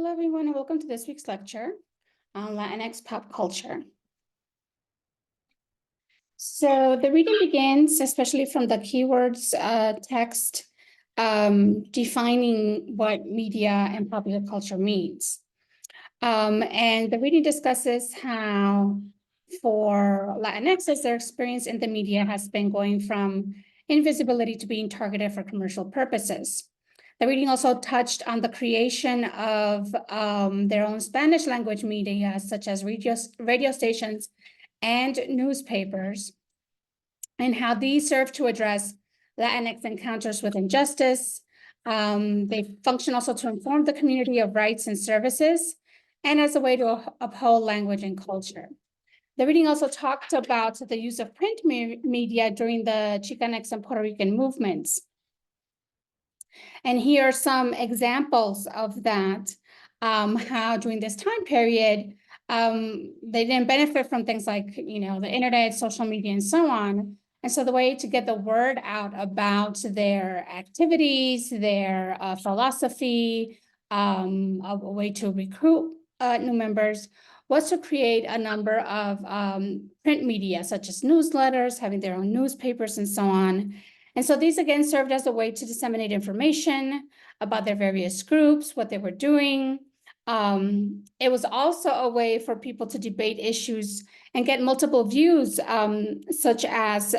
Hello, everyone, and welcome to this week's lecture on Latinx pop culture. So the reading begins, especially from the keywords text, defining what media and popular culture means. And the reading discusses how for Latinxes, their experience in the media has been going from invisibility to being targeted for commercial purposes. The reading also touched on the creation of their own Spanish language media, such as radio stations and newspapers, and how these serve to address Latinx encounters with injustice. They function also to inform the community of rights and services, and as a way to uphold language and culture. The reading also talked about the use of print media during the Chicanx and Puerto Rican movements. And here are some examples of that, how during this time period, they didn't benefit from things like, the internet, social media, and so on. And so the way to get the word out about their activities, their philosophy, a way to recruit new members was to create a number of print media, such as newsletters, having their own newspapers, and so on. And so these, again, served as a way to disseminate information about their various groups, what they were doing. It was also a way for people to debate issues and get multiple views, such as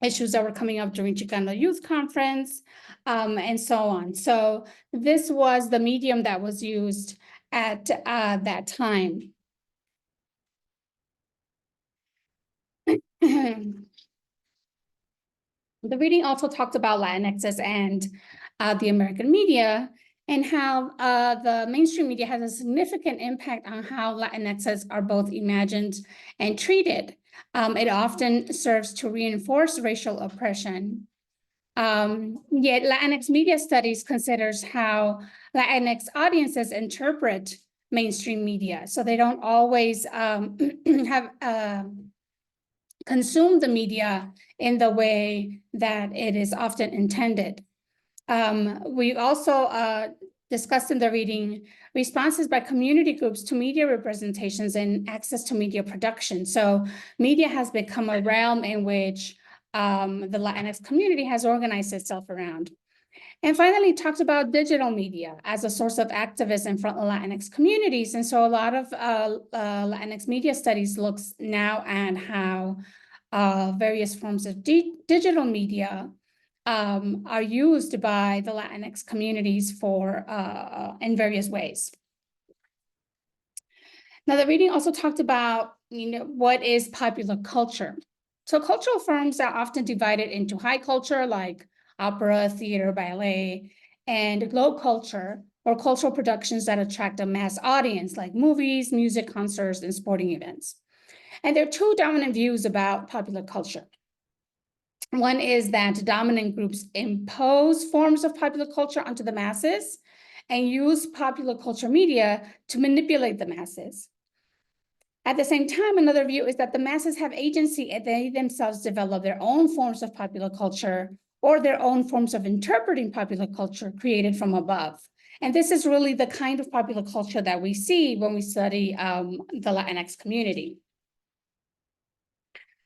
issues that were coming up during Chicano Youth Conference, and so on. So this was the medium that was used at that time. The reading also talked about Latinxes and the American media, and how the mainstream media has a significant impact on how Latinxes are both imagined and treated. It often serves to reinforce racial oppression. Yet Latinx media studies considers how Latinx audiences interpret mainstream media. So they don't always have consume the media in the way that it is often intended. We also discussed in the reading responses by community groups to media representations and access to media production. So media has become a realm in which the Latinx community has organized itself around. And finally, talked about digital media as a source of activism for Latinx communities. And so a lot of Latinx media studies looks now at how various forms of digital media are used by the Latinx communities for in various ways. Now, the reading also talked about, what is popular culture. So cultural forms are often divided into high culture, like opera, theater, ballet, and low culture, or cultural productions that attract a mass audience, like movies, music, concerts, and sporting events. And there are two dominant views about popular culture. One is that dominant groups impose forms of popular culture onto the masses and use popular culture media to manipulate the masses. At the same time, another view is that the masses have agency and they themselves develop their own forms of popular culture or their own forms of interpreting popular culture created from above. And this is really the kind of popular culture that we see when we study the Latinx community.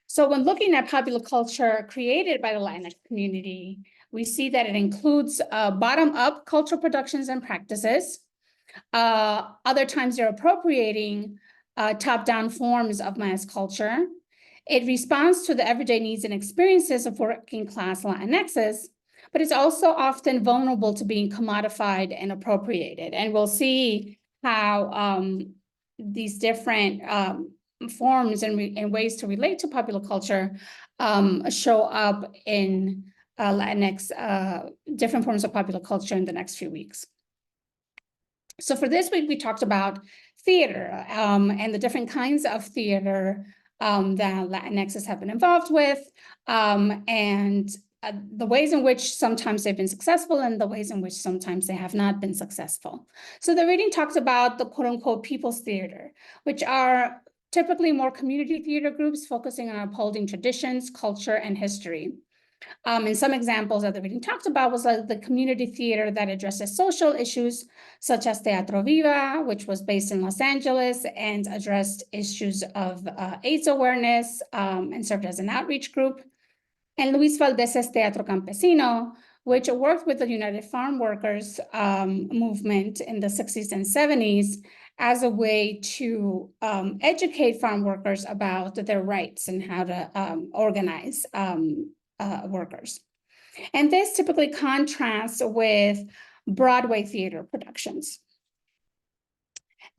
So when looking at popular culture created by the Latinx community, we see that it includes bottom-up cultural productions and practices. Other times they're appropriating top-down forms of mass culture. It responds to the everyday needs and experiences of working class Latinxes, but it's also often vulnerable to being commodified and appropriated. And we'll see how these different forms and ways to relate to popular culture show up in Latinx, different forms of popular culture in the next few weeks. So for this week, we talked about theater and the different kinds of theater that Latinxes have been involved with, and the ways in which sometimes they've been successful and the ways in which sometimes they have not been successful. So the reading talks about the quote unquote people's theater, which are typically more community theater groups focusing on upholding traditions, culture, and history. And some examples that the reading talked about was like the community theater that addresses social issues, such as Teatro Viva, which was based in Los Angeles and addressed issues of AIDS awareness and served as an outreach group. And Luis Valdez's Teatro Campesino, which worked with the United Farm Workers movement in the 60s and 70s as a way to educate farm workers about their rights and how to organize workers. And this typically contrasts with Broadway theater productions.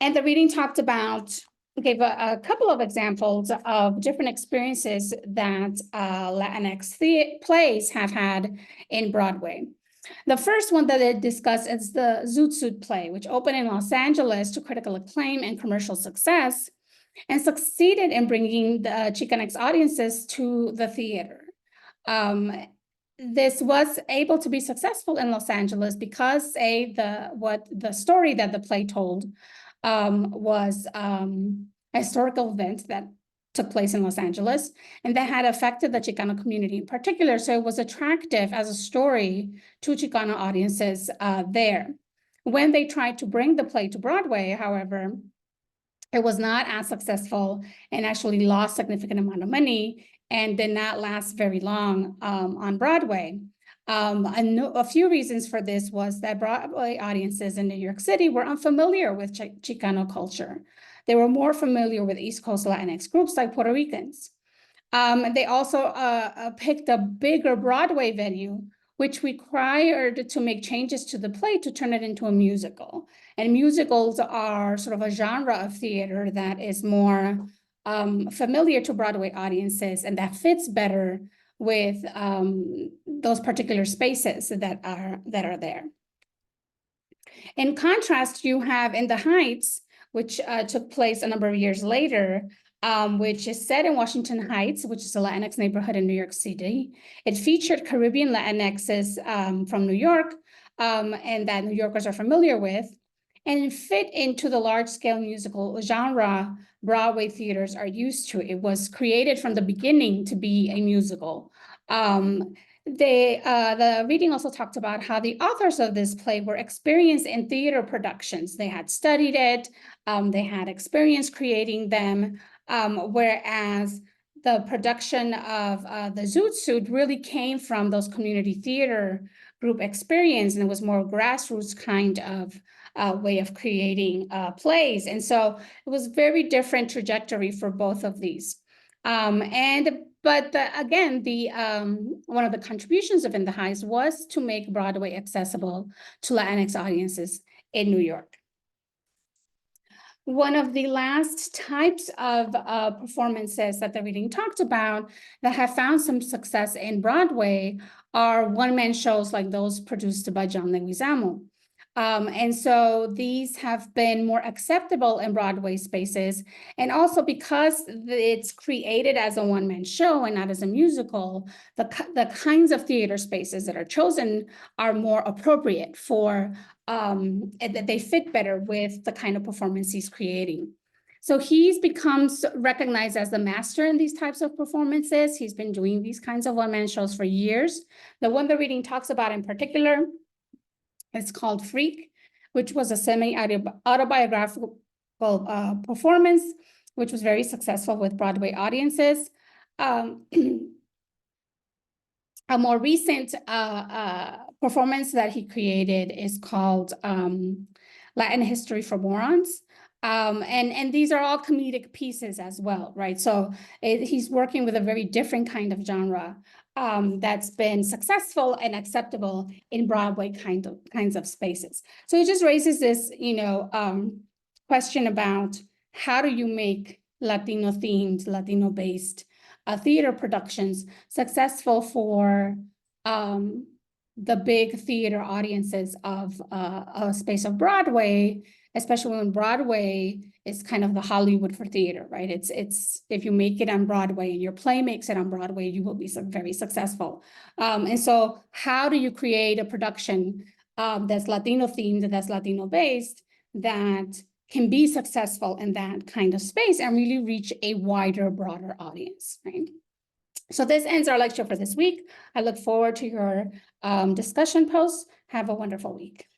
And the reading talked about, gave a couple of examples of different experiences that Latinx plays have had in Broadway. The first one that it discussed is the Zoot Suit play, which opened in Los Angeles to critical acclaim and commercial success, and succeeded in bringing the Chicanx audiences to the theater. This was able to be successful in Los Angeles because the story that the play told was a historical event that took place in Los Angeles, and that had affected the Chicano community in particular. So it was attractive as a story to Chicano audiences there. When they tried to bring the play to Broadway, however, it was not as successful and actually lost a significant amount of money and did not last very long on Broadway. A few reasons for this was that Broadway audiences in New York City were unfamiliar with Chicano culture. They were more familiar with East Coast Latinx groups like Puerto Ricans. They also picked a bigger Broadway venue, which required to make changes to the play to turn it into a musical. And musicals are sort of a genre of theater that is more familiar to Broadway audiences and that fits better with those particular spaces that are there. In contrast, you have In the Heights, which took place a number of years later, which is set in Washington Heights, which is a Latinx neighborhood in New York City. It featured Caribbean Latinxes from New York, and that New Yorkers are familiar with, and fit into the large-scale musical genre Broadway theaters are used to. It was created from the beginning to be a musical. The reading also talked about how the authors of this play were experienced in theater productions. They had studied it, they had experience creating them, whereas the production of the Zoot Suit really came from those community theater group experience, and it was more grassroots kind of way of creating plays. And so it was very different trajectory for both of these. But again, one of the contributions of In the Heights was to make Broadway accessible to Latinx audiences in New York. One of the last types of performances that the reading talked about that have found some success in Broadway are one-man shows like those produced by John Leguizamo. And so these have been more acceptable in Broadway spaces. And also because it's created as a one-man show and not as a musical, the kinds of theater spaces that are chosen are more appropriate for, that they fit better with the kind of performance he's creating. So he's becomes recognized as the master in these types of performances. He's been doing these kinds of one-man shows for years. The one the reading talks about in particular, it's called Freak, which was a semi-autobiographical performance, which was very successful with Broadway audiences. A more recent performance that he created is called Latin History for Morons. And these are all comedic pieces as well, right? So he's working with a very different kind of genre that's been successful and acceptable in Broadway kinds of spaces. So it just raises this, question about how do you make Latino-themed, Latino-based theater productions successful for the big theater audiences of a space of Broadway, especially when Broadway is kind of the Hollywood for theater, right? It's if you make it on Broadway and your play makes it on Broadway, you will be very successful. And so how do you create a production that's Latino themed, that's Latino based, that can be successful in that kind of space and really reach a wider, broader audience, right? So this ends our lecture for this week. I look forward to your discussion posts. Have a wonderful week.